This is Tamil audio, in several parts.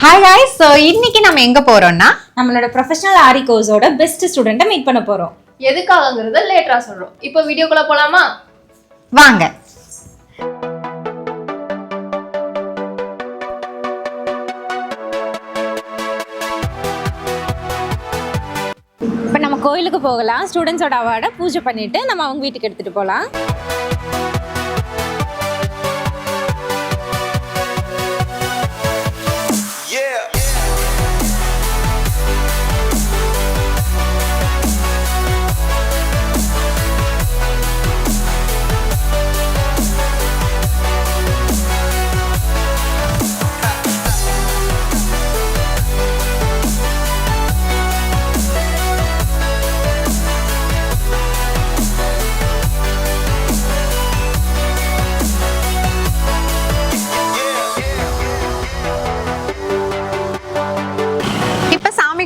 Hi guys, so இன்னைக்கு நம்ம எங்க போறோம்னா நம்மளோட ப்ரொஃபஷனல் ஆரி கோர்ஸோட பெஸ்ட் ஸ்டூடெண்ட்டை மீட் பண்ண போறோம். எதுக்காகங்கறத லேட்டரா சொல்றோம். இப்போ வீடியோக்குள்ள போலாமா? வாங்க. இப்போ நம்ம கோயிலுக்கு போகலாம். ஸ்டூடெண்ட்ஸோட அவார்டை பூஜை பண்ணிட்டு நம்ம அவங்க வீட்டுக்கு எடுத்துட்டு போகலாம்.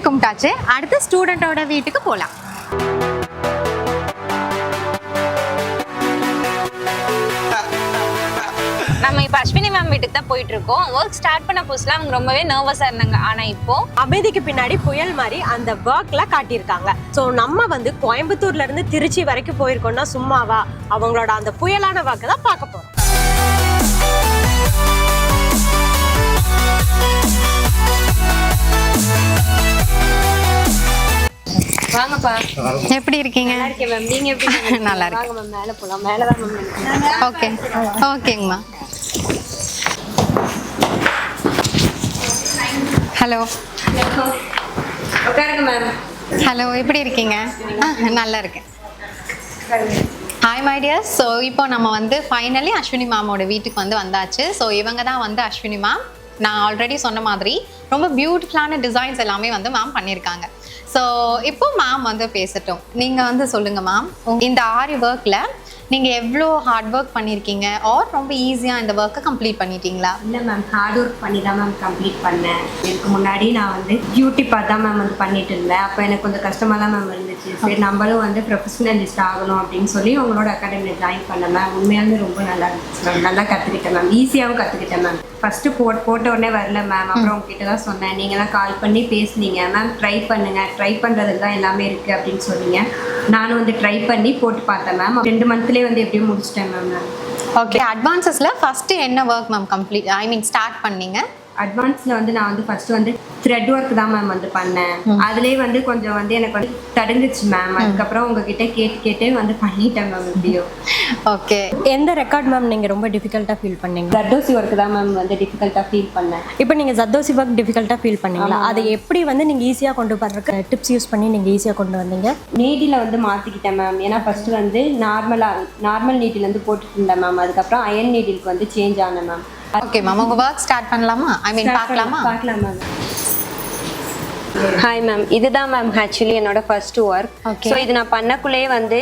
கும்பிட்டாச்சு. அடுத்து ஸ்டூடெண்டோட வீட்டுக்கு போலாம். நம்ம இப்போ அஸ்வினி மேம் வீட்டுக்கு தான் போயிட்டு இருக்கோம். ஒர்க் ஸ்டார்ட் பண்ண புதுசுல அவங்க ரொம்பவே நர்வஸா இருந்தாங்க. ஆனா இப்போ அமைதிக்கு பின்னாடி புயல் மாதிரி அந்த ஒர்க்ல காட்டியிருக்காங்க. ஸோ நம்ம வந்து கோயம்புத்தூர்ல இருந்து திருச்சி வரைக்கும் போயிருக்கோம்னா சும்மாவா, அவங்களோட அந்த புயலான ஒர்க்கை தான் பார்க்க போறோம். வாங்கப்பா. எப்படி இருக்கீங்க? நல்லா இருக்கேன் மேம். நீங்க எப்படி இருக்கீங்க? நல்லா இருக்கேன். வாங்க மேம், மேல போலாம். மேல தான் மேம். ஓகே. ஓகேங்கம்மா. ஹலோ. உட்காருங்க மேம். ஹலோ, எப்படி இருக்கீங்க? நல்லா இருக்கேன். Hi my tears. ஸோ இப்போ நம்ம வந்து ஃபைனலி அஸ்வினி மேமோட வீட்டுக்கு வந்தாச்சு. ஸோ இவங்க தான் வந்து அஸ்வினி மேம். நான் ஆல்ரெடி சொன்ன மாதிரி ரொம்ப பியூட்டிஃபுல்லான டிசைன்ஸ் எல்லாமே வந்து மேம் பண்ணியிருக்காங்க. ஸோ இப்போ மேம் வந்து பேசட்டும். நீங்கள் வந்து சொல்லுங்கள் மேம், இந்த ஆரி ஒர்க்கில் நீங்கள் எவ்வளோ ஹார்ட் ஒர்க் பண்ணியிருக்கீங்க ஆர் ரொம்ப ஈஸியாக இந்த ஒர்க்கை கம்ப்ளீட் பண்ணிட்டீங்களா? இல்லை மேம், ஹார்ட் ஒர்க் பண்ணி தான் மேம் கம்ப்ளீட் பண்ணேன். இதுக்கு முன்னாடி நான் வந்து பியூட்டி பார்த்து தான் மேம் வந்து பண்ணிட்டு இருந்தேன். அப்போ எனக்கு கொஞ்சம் கஷ்டமாக தான் மேம் இருந்துச்சு. சரி, நம்மளும் வந்து ப்ரொஃபஷனலிஸ்ட் ஆகணும் அப்படின்னு சொல்லி உங்களோட அகாடமியில் ஜாயின் பண்ணேன் மேம். உண்மையாலுமே ரொம்ப நல்லா இருந்துச்சு மேம். நல்லா கற்றுக்கிட்டேன் மேம். ஈஸியாகவும் கற்றுக்கிட்டேன் மேம். ஃபஸ்ட்டு போட்ட உடனே வரல மேம். அப்புறம் உங்ககிட்ட தான் சொன்னேன். நீங்கள் தான் கால் பண்ணி பேசுனீங்க மேம். ட்ரை பண்ணுங்கள், ட்ரை பண்ணுறதுல தான் எல்லாமே இருக்குது அப்படின்னு சொன்னீங்க. நானும் வந்து ட்ரை பண்ணி போட்டு பார்த்தேன் மேம். 2 மந்த்லேயே வந்து எப்படியும் முடிச்சிட்டேன் மேம் நான். ஓகே. அட்வான்ஸஸில் ஃபஸ்ட்டு என்ன ஒர்க் மேம் ஸ்டார்ட் பண்ணீங்க? அட்வான்ஸில் வந்து நான் வந்து ஃபஸ்ட்டு வந்து த்ரெட் ஒர்க் தான் மேம் வந்து பண்ணேன். அதுலேயே வந்து கொஞ்சம் வந்து எனக்கு வந்து தடுங்குச்சு மேம். அதுக்கப்புறம் உங்ககிட்ட கேட்டு வந்து பண்ணிட்டேன் மேம் எப்படியோ. ஓகே. எந்த ரெக்கார்ட் மேம் நீங்கள் ரொம்ப டிஃபிகல்ட்டாக ஃபீல் பண்ணீங்க? ஜர்தோசி ஒர்க் தான் மேம் வந்து டிஃபிகல்ட்டாக ஃபீல் பண்ணேன். இப்போ நீங்கள் ஜர்தோசி ஒர்க் டிஃபிகல்ட்டாக ஃபீல் பண்ணீங்களா? அதை எப்படி வந்து நீங்கள் ஈஸியாக கொண்டு போகிறதுக்கு டிப்ஸ் யூஸ் பண்ணி நீங்கள் ஈஸியாக கொண்டு வந்தீங்க? நீடியில் வந்து மாற்றிக்கிட்டேன் மேம். ஏன்னா ஃபஸ்ட்டு வந்து நார்மல் நீடில் வந்து போட்டுட்டு இருந்தேன் மேம். அதுக்கப்புறம் அயன் நீடிலுக்கு வந்து சேஞ்ச் ஆனேன் மேம். ஓகே மேம், உங்கள் ஒர்க் ஸ்டார்ட் பண்ணலாமா? பார்க்கலாமா? பார்க்கலாம் மேம். ஹாய் மேம், இதுதான் மேம் ஆக்சுவலி என்னோட ஃபர்ஸ்ட் ஒர்க். ஸோ இது நான் பண்ணக்குள்ளேயே வந்து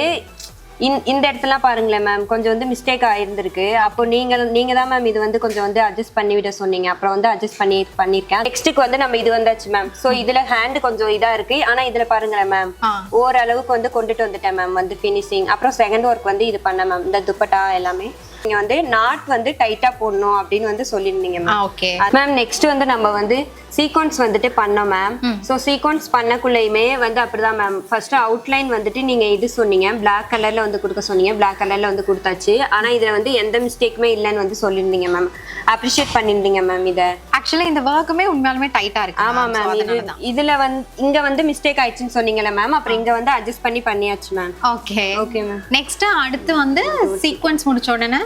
இந்த இடத்துலாம் பாருங்களேன் மேம், கொஞ்சம் வந்து மிஸ்டேக் ஆயிருந்திருக்கு. அப்போ நீங்கள் தான் மேம் இது வந்து கொஞ்சம் வந்து அட்ஜஸ்ட் பண்ணி விட சொன்னீங்க. அப்புறம் வந்து அட்ஜஸ்ட் பண்ணியிருக்கேன். நெக்ஸ்ட்டுக்கு வந்து நம்ம இது வந்தாச்சு மேம். ஸோ இதில் ஹேண்டு கொஞ்சம் இதாக இருக்கு. ஆனால் இதில் பாருங்களேன் மேம், ஓரளவுக்கு வந்து கொண்டுட்டு வந்துட்டேன் மேம் வந்து ஃபினிஷிங். அப்புறம் செகண்ட் ஒர்க் வந்து இது பண்ணேன் மேம், இந்த துப்பட்டா எல்லாமே. நீங்க வந்து நாட் வந்து டைட்டா போடணும் அப்படின்னு வந்து சொல்லியிருந்தீங்க மேம். ஓகே மேம், நெக்ஸ்ட் வந்து நம்ம வந்து சீக்வன்ஸ் வந்துட்டு பண்ணோம் மேம். ஸோ சீக்வன்ஸ் பண்ணக்குள்ளேயுமே வந்து அப்படிதான் மேம். ஃபர்ஸ்ட் அவுட்லைன் வந்துட்டு நீங்க இது சொன்னீங்க, பிளாக் கலர்ல வந்து கொடுக்க சொன்னீங்க. பிளாக் கலர்ல வந்து கொடுத்தாச்சு. ஆனா இதுல வந்து எந்த மிஸ்டேக்குமே இல்லைன்னு வந்து சொல்லியிருந்தீங்க மேம். அப்ரிஷியேட் பண்ணியிருந்தீங்க மேம். இதை ஆக்சுவலி இந்த ஒர்க்குமே உண்மையாலுமே டைட்டா இருக்கு. ஆமா மேம். இதுல வந்து இங்க வந்து மிஸ்டேக் ஆயிடுச்சுன்னு சொன்னீங்கல்ல மேம். அப்புறம் இங்க வந்து அட்ஜஸ்ட் பண்ணி பண்ணியாச்சு ma'am. Okay okay ma'am. Next அடுத்து வந்து சீக்வன்ஸ் முடிச்ச உடனே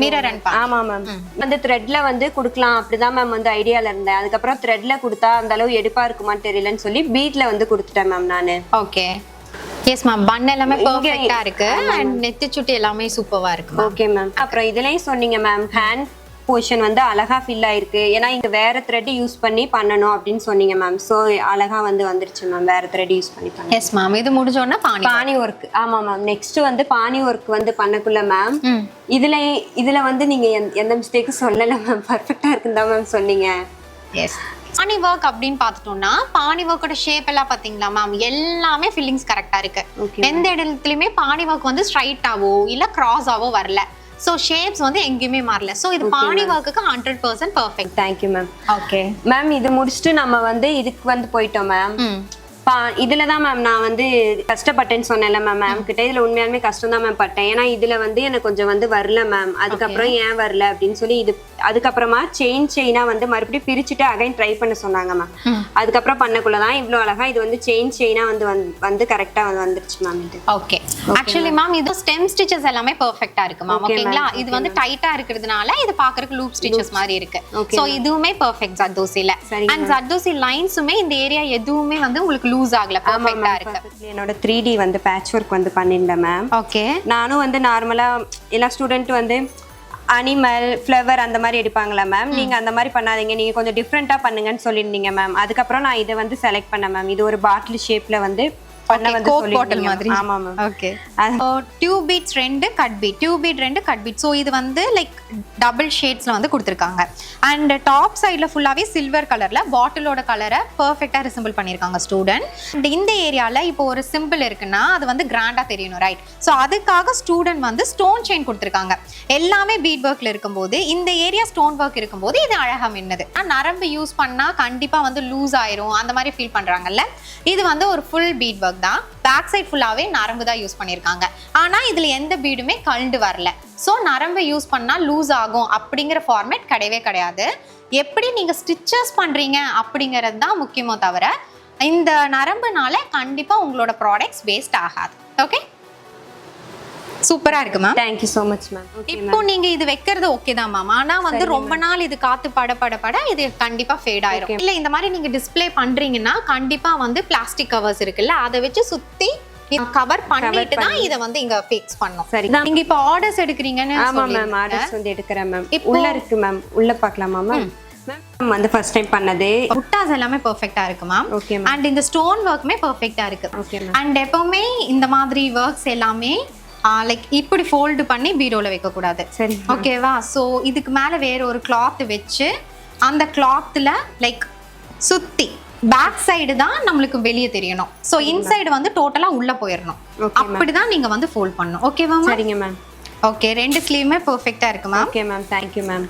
மிரர் அண்ட் ஆமா மேம். அந்த த்ரெட்ல வந்து கொடுக்கலாம் அப்படிதான் மேம் வந்து ஐடியால இருந்தேன். அதுக்கப்புறம் த்ரெட்ல கொடுத்தா அந்த அளவு எடுப்பா இருக்குமான்னு தெரியலன்னு சொல்லி பீட்ல வந்து கொடுத்துட்டேன் மேம் நானு. ஓகே. எஸ் மேம், பன் எல்லாமே பெர்ஃபெக்ட்டா இருக்கு அண்ட் நெத்தி சுட்டி எல்லாமே சூப்பரா இருக்கு. Okay ma'am. அப்புறம் இதுலயும் சொன்னீங்க மேம், ஹேண்ட் போர்ஷன் வந்து அழகா ஃபில் ஆயிருக்கு. ஏன்னா இங்க வேற த்ரெட் யூஸ் பண்ணி பண்ணணும் அப்படின்னு சொன்னீங்க மேம். ஸோ அழகா வந்து வந்துருச்சு மேம், வேற த்ரெட் யூஸ் பண்ணி பண்ண. எஸ் மேம், இது முடிஞ்சோன்னா பானி ஒர்க். ஆமா மேம். நெக்ஸ்ட் வந்து பானி ஒர்க் வந்து பண்ணக்குள்ள மேம் இதுல வந்து நீங்க எந்த மிஸ்டேக்கும் சொல்லல மேம். பர்ஃபெக்டா இருக்குன்னு தான் மேம் சொன்னீங்க. எஸ். பானி ஒர்க் அப்படின்னு பார்த்துட்டோம்னா பானி ஒர்க்கோட ஷேப் எல்லாம் பாத்தீங்களா மேம், எல்லாமே ஃபில்லிங்ஸ் கரெக்டா இருக்கு. எந்த இடத்துலயுமே பானி ஒர்க் வந்து ஸ்ட்ரைட்டாவோ இல்ல கிராஸாவோ வரல. ஸோ ஷேப்ஸ் வந்து எங்கேயுமே மாறல. ஸோ இது பாடி ஒர்க்குக்கு 100% perfect. Thank you ma'am. Okay ma'am இது முடிச்சுட்டு நம்ம வந்து இதுக்கு வந்து போயிட்டோம் மேம். இதுல தான் மேம் நான் வந்து கஷ்டப்பட்டேன்னு சொன்னேன்ல மேம் கிட்ட. இதுல உண்மையாலுமே கஷ்டம் தான் மேம் பட்டேன். ஏன்னா இதுல வந்து எனக்கு கொஞ்சம் வந்து வரல மேம். அதுக்கப்புறம் ஏன் வரல அப்படின்னு சொல்லி இது அதுக்கப்புறமா செயினா வந்து மறுபடியும் பிரிச்சுட்டு அகைன் ட்ரை பண்ண சொன்னாங்க மேம். அதுக்கப்புறம் பண்ணக்குள்ளதான் இவ்வளவு அழகா இது வந்து செயினா வந்து கரெக்டா வந்துருச்சு மேம். இது ஓகே. ஆக்சுவலி மேம் இது ஸ்டெம் ஸ்டிச்சஸ் எல்லாமே பெர்ஃபெக்ட்டா இருக்கு மேம். ஓகேங்களா? இது வந்து டைட்டா இருக்கிறதுனால இது பாக்குறதுக்கு லூப் ஸ்டிச்சஸ் மாதிரி இருக்கு. சோ இதுவுமே பெர்ஃபெக்ட் ஜர்தோசில. அண்ட் ஜர்தோசி லைன்ஸுமே இந்த ஏரியா எதுவுமே வந்து உங்களுக்கு லூஸ் ஆகல, பெர்ஃபெக்ட்டா இருக்கு. என்னோட 3D வந்து பேட்ச் ஒர்க் வந்து பண்ணிருந்தேன் மேம். ஓகே. நானும் வந்து நார்மலா எல்லா ஸ்டூடெண்ட் வந்து அனிமல் ஃப்ளவர் அந்த மாதிரி எடுப்பாங்களா மேம். நீங்க அந்த மாதிரி பண்ணாதீங்க, நீங்க கொஞ்சம் டிஃப்ரெண்டா பண்ணுங்கன்னு சொல்லியிருந்தீங்க மேம். அதுக்கப்புறம் நான் இதை வந்து செலக்ட் பண்ணேன் மேம். இது ஒரு பாட்டில் ஷேப்ல வந்து பண்ண வந்து பாட்டில் மாதிரி. ஆமா ma'am. Okay. Tube beads 2 cut bead, tube bead 2 cut bead. So இது வந்து லைக் டபுள் ஷேட்ஸ்ல வந்து கொடுத்திருக்காங்க. அண்ட் டாப் சைடுல ஃபுல்லாவே சில்வர் கலர்ல பாட்டிலோட கலரை பெர்ஃபெக்ட்டா ரிசம்பிள் பண்ணிருக்காங்க ஸ்டூடெண்ட். அண்ட் இந்த ஏரியால இப்போ ஒரு சிம்பிள் இருக்குன்னா அது வந்து கிராண்டா தெரியணும், ரைட்? சோ அதுக்காக ஸ்டூடெண்ட் வந்து ஸ்டோன் செயின் கொடுத்திருக்காங்க. எல்லாமே பீட் ஒர்க்ல இருக்கும்போது இந்த ஏரியா ஸ்டோன் ஒர்க் இருக்கும்போது இது அழகா மின்னது. நரம்பு யூஸ் பண்ணா கண்டிப்பா வந்து லூஸ் ஆயிரும் அந்த மாதிரி ஃபீல் பண்றாங்கல்ல. இது வந்து ஒரு ஃபுல் பீட் ஒர்க் தான். பேக் சைடு ஃபுல்லாவே நரம்பு தான் யூஸ் பண்ணிருக்காங்க. ஆனா இதுல எந்த பீடுமே கழண்டு வரல. சோ நரம்பு யூஸ் பண்ணா லூஸ் ஆகும் அப்படிங்கிற ஃபார்மேட் கிடையவே கிடையாது. எப்படி நீங்க ஸ்டிச்சஸ் பண்றீங்க அப்படிங்கிறது தான் முக்கியமோ தவிர இந்த நரம்புனால கண்டிப்பா உங்களோட ப்ராடக்ட்ஸ் வேஸ்ட் ஆகாது. ஓகே, சூப்பரா இருக்கு ma'am. Thank you so much ma'am. இப்போ நீங்க இது வைக்கிறது ஓகே தான் மேம். ஆனா வந்து ரொம்ப நாள் இது காத்து பட இது கண்டிப்பா ஃபேட் ஆயிரும். இல்ல இந்த மாதிரி நீங்க டிஸ்ப்ளே பண்றீங்கன்னா கண்டிப்பா வந்து பிளாஸ்டிக் கவர்ஸ் இருக்குல்ல அதை வச்சு சுத்தி கவர் பண்ணிட்டு தான் இத வந்து இங்க ஃபிக்ஸ் பண்ணனும். சரி, நீங்க இப்போ ஆர்டர்ஸ் எடுக்கறீங்கன்னு ஆமா மேம். ஆர்டர்ஸ் வந்து எடுக்கறேன் மேம். உள்ள இருக்கு மேம். உள்ள பார்க்கலாமா மேம்? மேம் வந்து ஃபர்ஸ்ட் டைம் பண்ணது புட்டாஸ் எல்லாமே பெர்ஃபெக்ட்டா இருக்கு மேம். Okay ma'am. அண்ட் இந்த ஸ்டோன் வர்க்குமே பெர்ஃபெக்ட்டா இருக்கு. Okay ma'am. அண்ட் எப்பவுமே இந்த மாதிரி வர்க்ஸ் எல்லாமே லைக் இப்படி ஃபோல்டு பண்ணி பீரோல வைக்க கூடாது. சரி, ஓகேவா? ஸோ இதுக்கு மேல வேற ஒரு கிளாத் வச்சு அந்த கிளாத்ல லைக் சுத்தி பேக் சைடு தான் நம்மளுக்கு வெளியே தெரியணும். ஸோ இன்சைடு வந்து டோட்டலா உள்ள போயிடணும். அப்படிதான் நீங்க வந்து ஃபோல்ட் பண்ணணும். ஓகேவா? சரிங்க மேம். ஓகே, 2 ஸ்லீவுமே பெர்ஃபெக்ட்டா இருக்கு ma'am. Okay ma'am. Thank you ma'am.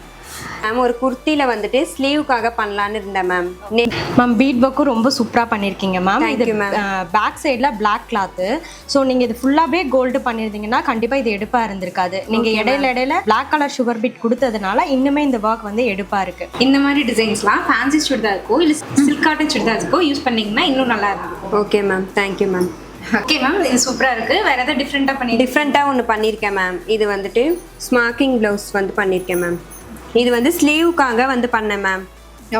Ma'am ஒரு குர்த்தில வந்துட்டு ஸ்லீவுக்காக பண்ணலான்னு இருந்தேன் மேம். மேம் பீட் ஒர்க்கும் ரொம்ப சூப்பராக பண்ணியிருக்கீங்க மேம். இது பேக் சைடில் பிளாக் கிளாத்து. ஸோ நீங்கள் இது ஃபுல்லாகவே கோல்டு பண்ணியிருந்தீங்கன்னா கண்டிப்பாக இது எடுப்பாக இருந்திருக்காது. நீங்கள் இடையில பிளாக் கலர் சுகர் பீட் கொடுத்ததுனால இன்னுமே இந்த ஒர்க் வந்து எடுப்பாக இருக்கு. இந்த மாதிரி டிசைன்ஸ்லாம் ஃபேன்சி சுடிதாருக்கோ இல்லை சில்க் காட்டன் சுடிதாருக்கோ யூஸ் பண்ணீங்கன்னா இன்னும் நல்லா இருக்கும். Okay ma'am. Thank you ma'am. Okay ma'am, இது சூப்பராக இருக்குது. வேறு ஏதாவது டிஃப்ரெண்ட்டாக ஒன்று பண்ணியிருக்கேன் மேம். இது வந்துட்டு ஸ்மாக்கிங் ப்ளவுஸ் வந்து பண்ணியிருக்கேன் மேம். இது வந்து ஸ்லீவுக்காக வந்து பண்ணேன் மேம்.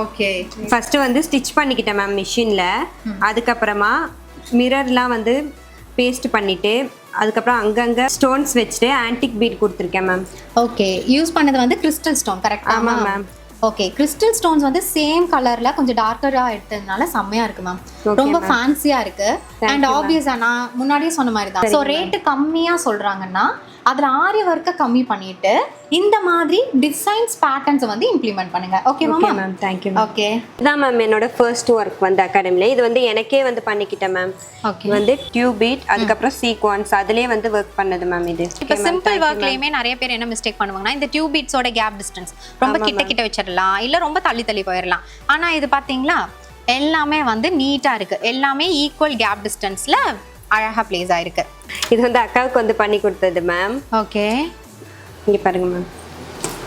ஓகே, ஃபர்ஸ்ட் வந்து ஸ்டிச் பண்ணிக்கிட்டேன் மேம் மிஷின்ல. அதுக்கப்புறமா மிரர்லாம் வந்து பேஸ்ட் பண்ணிட்டு அதுக்கப்புறம் அங்கங்க ஸ்டோன்ஸ் வச்சுட்டு ஆன்டிக் பீட் கொடுத்துருக்கேன் மேம். ஓகே, யூஸ் பண்ணது வந்து கிறிஸ்டல் ஸ்டோன் கரெக்டா? ஆமா மேம். ஓகே, கிறிஸ்டல் ஸ்டோன்ஸ் வந்து சேம் கலர்ல கொஞ்சம் டார்க்கரா எடுத்ததுனால செம்மையா இருக்கு மேம். ரொம்ப ஃபேன்சியா இருக்கு. அண்ட் ஆப்வியஸா நான் முன்னாடியே சொன்ன மாதிரி தான். ஸோ ரேட்டு கம்மியா சொல்றாங்கன்னா அதுல ஆரி ஒர்க்கை கம்மி பண்ணிட்டு இந்த மாதிரி டிசைன்ஸ் பேட்டர்ன்ஸ் வந்து இம்ப்ளிமெண்ட் பண்ணுங்க. Okay ma'am. தேங்க்யூ. ஓகே, இதான் மேம் என்னோட ஃபர்ஸ்ட் ஒர்க் வந்து அகாடமில. இது வந்து எனக்கே வந்து பண்ணிக்கிட்டேன் மேம். ஓகே, வந்து டியூப் பீட் அதுக்கப்புறம் சீக்வன்ஸ் அதுலயே வந்து ஒர்க் பண்ணது மேம். இது இப்போ சிம்பிள் ஒர்க்லயுமே நிறைய பேர் என்ன மிஸ்டேக் பண்ணுவாங்கன்னா இந்த டியூப் பீட்ஸோட கேப் டிஸ்டன்ஸ் ரொம்ப கிட்ட வச்சிடலாம், இல்ல ரொம்ப தள்ளி போயிடலாம். ஆனா இது பாத்தீங்களா எல்லாமே வந்து நீட்டா இருக்கு. எல்லாமே ஈக்குவல் கேப் டிஸ்டன்ஸ்ல அழகா பிளேஸ் ஆயிருக்கு. இது வந்து அக்காவுக்கு வந்து பண்ணி கொடுத்தது மேம். ஓகே, இங்க பாருங்க மேம்.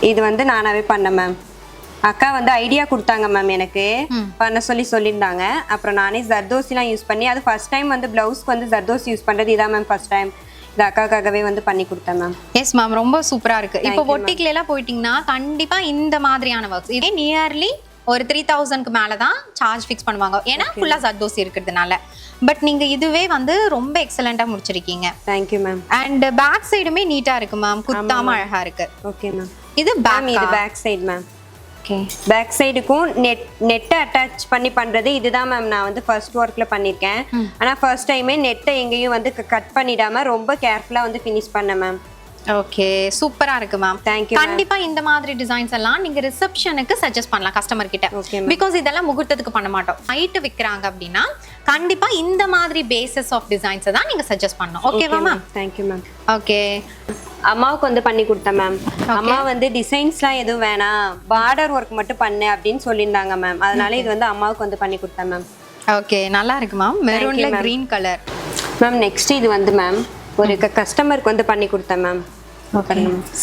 இது வந்து நானாவே பண்ணேன் மேம். அக்கா வந்து ஐடியா கொடுத்தாங்க மேம் எனக்கு பண்ண சொல்லியிருந்தாங்க. அப்புறம் நானே ஜர்தோசிலாம் யூஸ் பண்ணி அது ஃபர்ஸ்ட் டைம் வந்து பிளவுஸ்க்கு வந்து ஜர்தோசி யூஸ் பண்றது இதான் மேம் ஃபர்ஸ்ட் டைம். இது அக்காக்காகவே வந்து பண்ணி கொடுத்தேன் மேம். எஸ் மேம், ரொம்ப சூப்பரா இருக்கு. இப்போ பொட்டிக்ல எல்லாம் போயிட்டீங்கன்னா கண்டிப்பா இந்த மாதிரியான ஒர்க்ஸ் இதே நியர்லி ஒரு 3000க்கு மேல தான் சார்ஜ் ஃபிக்ஸ் பண்ணுவாங்க. ஏன்னா ஃபுல்லா ஜர்தோசி இருக்கிறதுனால. பட் நீங்க இதுவே வந்து ரொம்ப எக்ஸலென்ட்டா முடிச்சிருக்கீங்க. Thank you ma'am. And back சைடுமே நீட்டா இருக்கு மேம். குத்தாம அழகா இருக்கு. Okay ma'am. இது back side ma'am. Okay, back சைடுக்கும் நெட் அட்டாச் பண்ணி பண்றது இதுதான் மேம். நான் வந்து ஃபர்ஸ்ட் ஒர்க்ல பண்ணிருக்கேன். ஆனா ஃபர்ஸ்ட் டைமே நெட்டை எங்கேயும் வந்து கட் பண்ணிடாம ரொம்ப கேர்ஃபுல்லா வந்து ஃபினிஷ் பண்ணேன் மேம். ஓகே, சூப்பரா இருக்கு மேம். Thank you. கண்டிப்பா இந்த மாதிரி டிசைன்ஸ் எல்லாம் நீங்க ரிசப்ஷனுக்கு சஜஸ்ட் பண்ணலாம் கஸ்டமர் கிட்ட. பிகாஸ் இதெல்லாம் முகூர்த்தத்துக்கு பண்ண மாட்டோம். நைட் விக்கிறாங்க அப்படின்னா கண்டிப்பா இந்த மாதிரி பேசிஸ் ஆஃப் டிசைன்ஸ் தான் நீங்க சஜஸ்ட் பண்ணணும். ஓகேவா ma'am? Thank you ma'am. Okay. அம்மாவுக்கு வந்து பண்ணி கொடுத்தேன் மேம். அம்மா வந்து டிசைன்ஸ்லாம் எதுவும் வேணாம், பார்டர் ஒர்க் மட்டும் பண்ணு அப்படின்னு சொல்லியிருந்தாங்க மேம். அதனால இது வந்து அம்மாவுக்கு வந்து பண்ணி கொடுத்தேன் மேம். ஓகே, நல்லா இருக்கு மேம். மெரூன்ல கிரீன் கலர். மேம் நெக்ஸ்ட் இது வந்து மேம் ஒரு கஸ்டமருக்கு வந்து பண்ணி கொடுத்தேன் மேம்.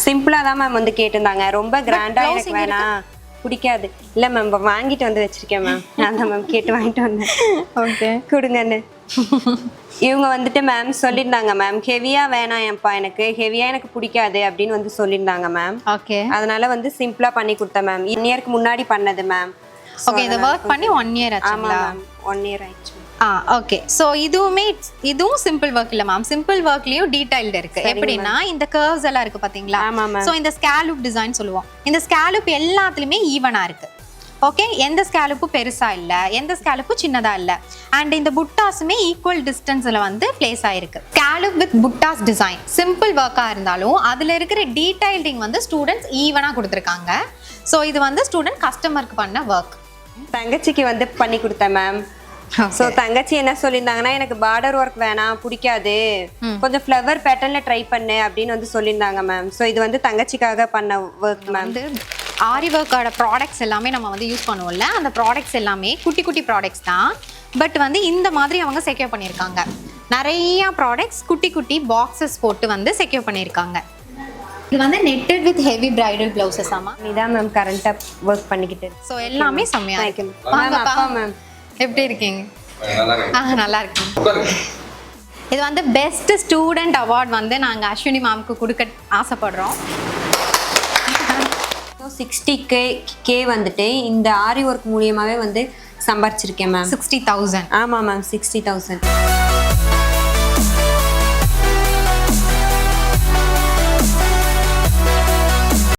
சிம்பிளா தான் மேம் வந்து கேட்டிருந்தாங்க, ரொம்ப கிராண்டா எனக்கு வேணாம், பிடிக்காது. இல்லை மேம் வாங்கிட்டு வந்து வச்சிருக்கேன் மேம். அதான் மேம் கேட்டு வாங்கிட்டு வந்தேன். ஓகே கொடுங்கன்னு. இவங்க வந்துட்டு மேம் சொல்லியிருந்தாங்க மேம், ஹெவியா வேணாம் ஏன்ப்பா, எனக்கு ஹெவியா எனக்கு பிடிக்காது அப்படின்னு வந்து சொல்லியிருந்தாங்க மேம். ஓகே, அதனால வந்து சிம்பிளா பண்ணி கொடுத்தேன் மேம். 1 இயருக்கு முன்னாடி பண்ணது மேம். ஓகே, இந்த ஒர்க் பண்ணி 1 இயர் ஆச்சுங்களா? 1 இயர் ஆயிடுச்சு. ஓகே. ஸோ இதுவும் சிம்பிள் ஒர்க் இல்லை மேம். சிம்பிள் ஒர்க்லயும் டீடைல்டு இருக்கு. எப்படின்னா இந்த கர்வ்ஸ் எல்லாம் இருக்கு பாத்தீங்களா? ஸோ இந்த ஸ்கேலூப் டிசைன் சொல்லுவோம். இந்த ஸ்கேலூப் எல்லாத்துலயுமே ஈவனா இருக்கு. ஓகே, எந்த ஸ்கேலப்பும் பெருசா இல்ல, எந்த ஸ்கேலப்பும் சின்னதா இல்ல. அண்ட் இந்த புட்டாஸுமே ஈக்குவல் டிஸ்டன்ஸ்ல வந்து பிளேஸ் ஆயிருக்கு. Scallop with buttas design simple ஒர்க்கா இருந்தாலும் அதுல இருக்கிற டீடைல்டிங் வந்து ஸ்டூடெண்ட்ஸ் ஈவனா கொடுத்துருக்காங்க. ஸோ இது வந்து ஸ்டூடெண்ட் கஸ்டமருக்கு பண்ண ஒர்க். தங்கச்சிக்கு வந்து பண்ணி கொடுத்தேன் மேம். ஸோ தங்கச்சி என்ன சொல்லியிருந்தாங்கன்னா, எனக்கு பார்டர் ஒர்க் வேணாம், பிடிக்காது, கொஞ்சம் ஃப்ளவர் பேட்டர்ன்ல ட்ரை பண்ணு அப்படின்னு வந்து சொல்லியிருந்தாங்க மேம். ஸோ இது வந்து தங்கச்சிக்காக பண்ண ஒர்க் மேம். வந்து ஆரி ஒர்க்கோட ப்ராடக்ட்ஸ் எல்லாமே நம்ம வந்து யூஸ் பண்ணுவோம்ல, அந்த ப்ராடக்ட்ஸ் எல்லாமே குட்டி குட்டி ப்ராடக்ட்ஸ் தான். பட் வந்து இந்த மாதிரி அவங்க செக்யூர் பண்ணியிருக்காங்க. நிறைய ப்ராடக்ட்ஸ் குட்டி குட்டி பாக்ஸஸ் போட்டு வந்து செக்யூர் பண்ணியிருக்காங்க. இது வந்து netted with heavy bridal blouses. ஆமா, இதான் மேம் கரண்டா ஒர்க் பண்ணிக்கிட்டு. ஸோ எல்லாமே செம்மையா இருக்கு. மேம் எப்படி இருக்கீங்க? நல்லா இருக்கேன். இது வந்து பெஸ்ட் ஸ்டூடெண்ட் அவார்ட் வந்து நாங்கள் அஸ்வினி மேம்க்கு கொடுக்க ஆசைப்படுறோம். 60K வந்துட்டு இந்த ஆரி ஒர்க் மூலியமாவே வந்து சம்பாரிச்சிருக்கேன் மேம். 60,000. ஆமாம் மேம் 60,000.